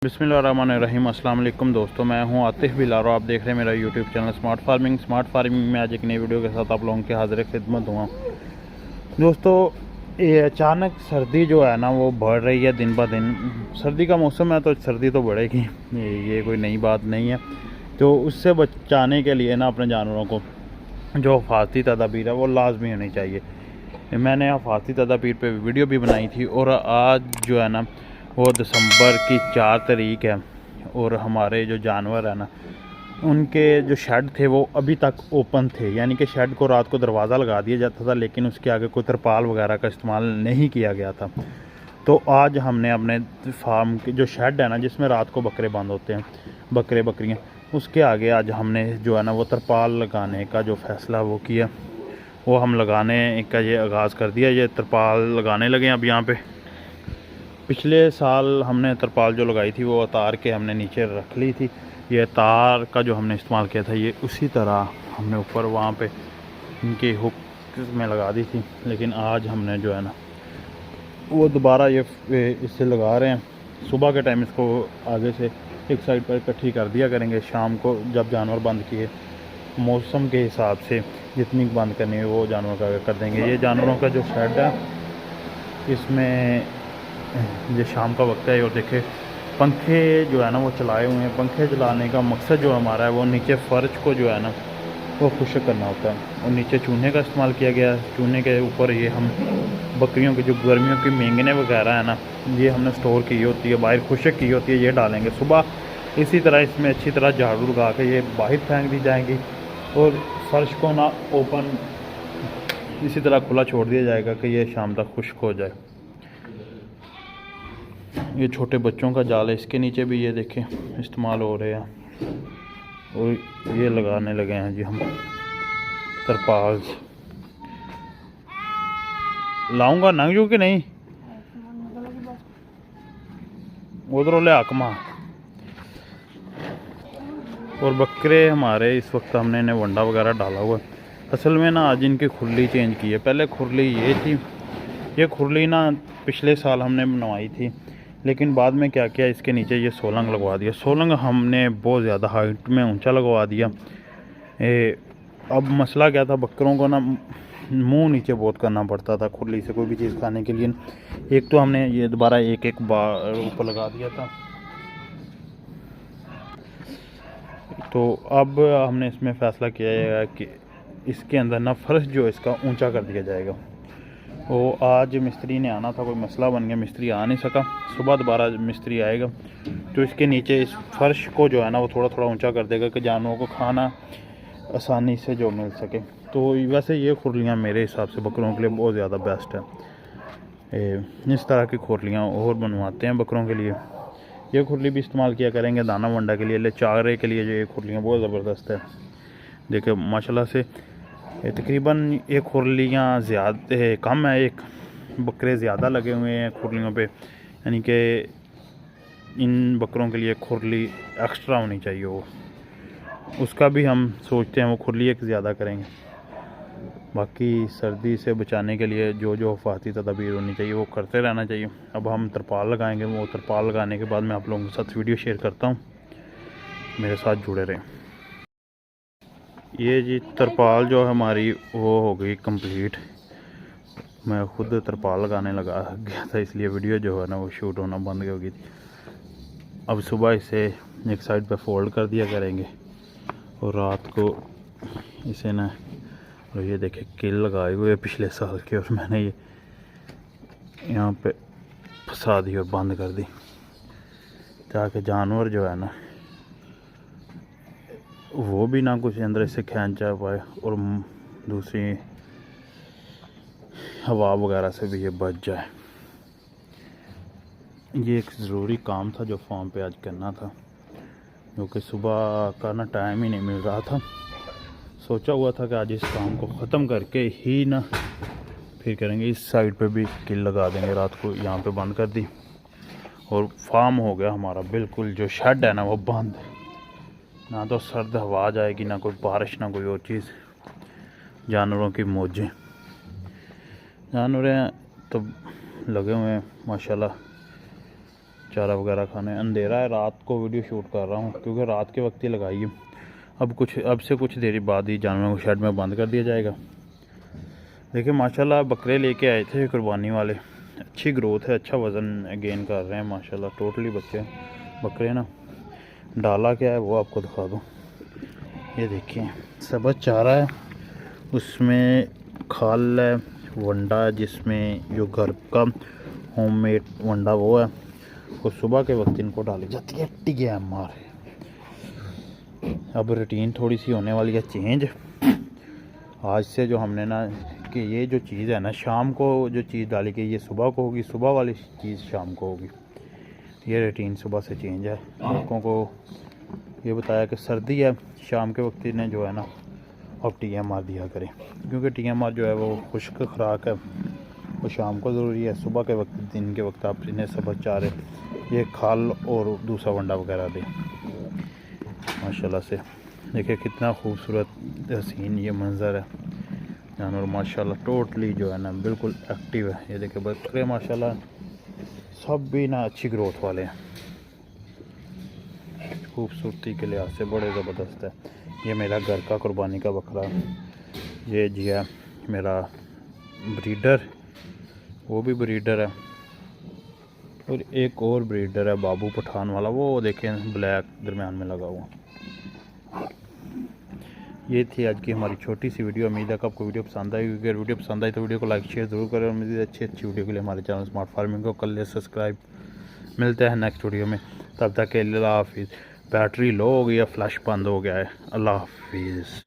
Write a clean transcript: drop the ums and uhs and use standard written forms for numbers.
बिस्मिल्लाहिर्रहमानिर्रहीम। अस्सलाम वालेकुम दोस्तों, मैं हूं आतिफ बिलारो। आप देख रहे हैं मेरा यूट्यूब चैनल स्मार्ट फार्मिंग में आज एक नई वीडियो के साथ आप लोगों के हाजिर खिदमत हुआ। दोस्तों, ये अचानक सर्दी जो है ना वो बढ़ रही है दिन ब दिन। सर्दी का मौसम है तो सर्दी तो बढ़ेगी, ये कोई नई बात नहीं है। तो उससे बचाने के लिए ना अपने जानवरों को जो हिफाजती तदाबीर है वो लाजमी होनी चाहिए। मैंने हिफाजती तदाबीर पे वीडियो भी बनाई थी और आज जो है ना वो दिसंबर की 4 तारीख है और हमारे जो जानवर है ना उनके जो शेड थे वो अभी तक ओपन थे, यानी कि शेड को रात को दरवाज़ा लगा दिया जाता था लेकिन उसके आगे कोई तरपाल वगैरह का इस्तेमाल नहीं किया गया था। तो आज हमने अपने फार्म के जो शेड है ना जिसमें रात को बकरे बंद होते हैं, बकरे बकरियाँ, उसके आगे आज हमने जो है ना वो तरपाल लगाने का जो फ़ैसला वो किया, वो हम लगाने का ये आगाज़ कर दिया। ये तरपाल लगाने लगे अब यहाँ पे। पिछले साल हमने तरपाल जो लगाई थी वो तार के हमने नीचे रख ली थी। ये तार का जो हमने इस्तेमाल किया था ये उसी तरह हमने ऊपर वहाँ पे इनकी हुक में लगा दी थी, लेकिन आज हमने जो है ना वो दोबारा ये इससे लगा रहे हैं। सुबह के टाइम इसको आगे से एक साइड पर इकट्ठी कर दिया करेंगे, शाम को जब जानवर बंद किए मौसम के हिसाब से जितनी बंद करनी है वो जानवर का कर देंगे। ये जानवरों का जो शेड है इसमें ये शाम का वक्त है और देखे पंखे जो है ना वो चलाए हुए हैं। पंखे चलाने का मकसद जो हमारा है वो नीचे फ़र्श को जो है ना वो खुश्क करना होता है और नीचे चूने का इस्तेमाल किया गया है। चूने के ऊपर ये हम बकरियों की जो गर्मियों की मेंगने वगैरह है ना ये हमने स्टोर की होती है, बाहर खुश्क की होती है, ये डालेंगे सुबह। इसी तरह इसमें अच्छी तरह झाड़ू लगा के ये बाहर फेंक दी जाएंगी और फर्श को ना ओपन इसी तरह खुला छोड़ दिया जाएगा कि ये शाम तक खुश्क हो जाए। ये छोटे बच्चों का जाल है, इसके नीचे भी ये देखें इस्तेमाल हो रहे हैं और ये लगाने लगे हैं जी हम तरपाल। लाऊंगा नंगजू कि नहीं उधर ले आकमा। और बकरे हमारे इस वक्त हमने इन्हें वंडा वगैरह डाला हुआ। असल में ना आज इनकी खुरली चेंज की है। पहले खुरली ये थी, ये खुरली ना पिछले साल हमने बनवाई थी, लेकिन बाद में क्या किया इसके नीचे ये सोलंग लगवा दिया। सोलंग हमने बहुत ज़्यादा हाइट में ऊंचा लगवा दिया। अब मसला क्या था, बकरों को ना मुंह नीचे बहुत करना पड़ता था खुरली से कोई भी चीज़ खाने के लिए। एक तो हमने ये दोबारा एक बार ऊपर लगा दिया था, तो अब हमने इसमें फ़ैसला किया है कि इसके अंदर ना फर्श जो इसका ऊंचा कर दिया जाएगा। वो आज मिस्त्री ने आना था, कोई मसला बन गया, मिस्त्री आ नहीं सका। सुबह दोबारा मिस्त्री आएगा तो इसके नीचे इस फर्श को जो है ना वो थोड़ा थोड़ा ऊंचा कर देगा कि जानवरों को खाना आसानी से जो मिल सके। तो वैसे ये खुरलियाँ मेरे हिसाब से बकरों के लिए बहुत ज़्यादा बेस्ट है। इस तरह की खुरलियाँ और बनवाते हैं बकरों के लिए। ये खुरली भी इस्तेमाल किया करेंगे दाना वंडा के लिए, चारे के लिए। जो ये खुरलियाँ बहुत ज़बरदस्त है, देखिए माशाल्लाह से। तकरीबन ये खुरलियाँ ज़्यादा कम है, एक बकरे ज़्यादा लगे हुए हैं खुरलियों पे, यानी कि इन बकरों के लिए खुरली एक्स्ट्रा होनी चाहिए। वो उसका भी हम सोचते हैं वो खुरली एक ज़्यादा करेंगे। बाकी सर्दी से बचाने के लिए जो जो हिफाजती तदाबीर होनी चाहिए वो करते रहना चाहिए। अब हम तरपाल लगाएंगे, वो तरपाल लगाने के बाद मैं आप लोगों के साथ वीडियो शेयर करता हूँ, मेरे साथ जुड़े रहें। ये जी तरपाल जो हमारी वो हो गई कंप्लीट। मैं खुद तरपाल लगाने लगा गया था इसलिए वीडियो जो है ना वो शूट होना बंद हो गई थी। अब सुबह इसे एक साइड पे फोल्ड कर दिया करेंगे और रात को इसे ना, और ये देखे किल लगाए हुए पिछले साल के, और मैंने ये यहाँ पे फंसा दी और बंद कर दी ताकि जानवर जो है ना वो भी ना कुछ अंदर से खींचा पाए और दूसरी हवा वगैरह से भी ये बच जाए। ये एक ज़रूरी काम था जो फार्म पे आज करना था, क्योंकि सुबह का ना टाइम ही नहीं मिल रहा था। सोचा हुआ था कि आज इस काम को ख़त्म करके ही ना फिर करेंगे। इस साइड पे भी किल लगा देंगे, रात को यहाँ पे बंद कर दी और फार्म हो गया हमारा बिल्कुल। जो शेड है ना वो बंद, ना तो सर्द हवा जाएगी, ना कोई बारिश, ना कोई और चीज़। जानवरों की मौजें, जानवर तो लगे हुए हैं माशाल्लाह। चारा वगैरह खाने। अंधेरा है, रात को वीडियो शूट कर रहा हूँ क्योंकि रात के वक्त ही लगाई है। अब से कुछ देर बाद ही जानवरों को शेड में बंद कर दिया जाएगा। देखिए माशाल्लाह बकरे लेके आए थे कुर्बानी वाले, अच्छी ग्रोथ है, अच्छा वज़न गेन कर रहे हैं माशाल्लाह। टोटली बच्चे बकरे ना। डाला क्या है वो आपको दिखा दूँ। ये देखिए सबज चारा है, उसमें खाल है, वंडा है, जिसमें जो घर का होममेड वंडा वो है, वो सुबह के वक्त इनको डाली जाती है TMR। अब रूटीन थोड़ी सी होने वाली है चेंज आज से। जो हमने ना कि ये जो चीज़ है ना शाम को जो चीज़ डाली गई ये सुबह को होगी, सुबह वाली चीज़ शाम को होगी। ये रूटीन सुबह से चेंज है। लड़कों को ये बताया कि सर्दी है, शाम के वक्त इन्हें जो है ना अब TMR दिया करें, क्योंकि TMR जो है वो खुश्क खुराक है, वो शाम को ज़रूरी है। सुबह के वक्त, दिन के वक्त आप इन्हें सबज चारे, ये खाल और दूसरा वंडा वगैरह दें माशाल्लाह से। देखिए कितना खूबसूरत हसीन ये मंज़र है। जानवर माशाल्लाह टोटली जो है ना बिल्कुल एक्टिव है। ये देखिए बकरे माशाल्लाह सब भी ना अच्छी ग्रोथ वाले हैं, खूबसूरती के लिहाज से बड़े ज़बरदस्त है। ये मेरा घर का कुर्बानी का बकरा, ये जी है मेरा ब्रीडर, वो भी ब्रीडर है, और एक और ब्रीडर है बाबू पठान वाला, वो देखें ब्लैक दरमियान में लगा हुआ। ये थी आज की हमारी छोटी सी वीडियो। उम्मीद है कि आपको वीडियो पसंद आई। अगर वीडियो पसंद आई तो वीडियो को लाइक शेयर ज़रूर करें, और मज़ीद अच्छी वीडियो के लिए हमारे चैनल स्मार्ट फार्मिंग को कर ले सब्सक्राइब। मिलते हैं नेक्स्ट वीडियो में, तब तक के लिए अल्लाह हाफिज़। बैटरी लो हो गई है, फ्लैश बंद हो गया है। अल्लाह हाफिज़।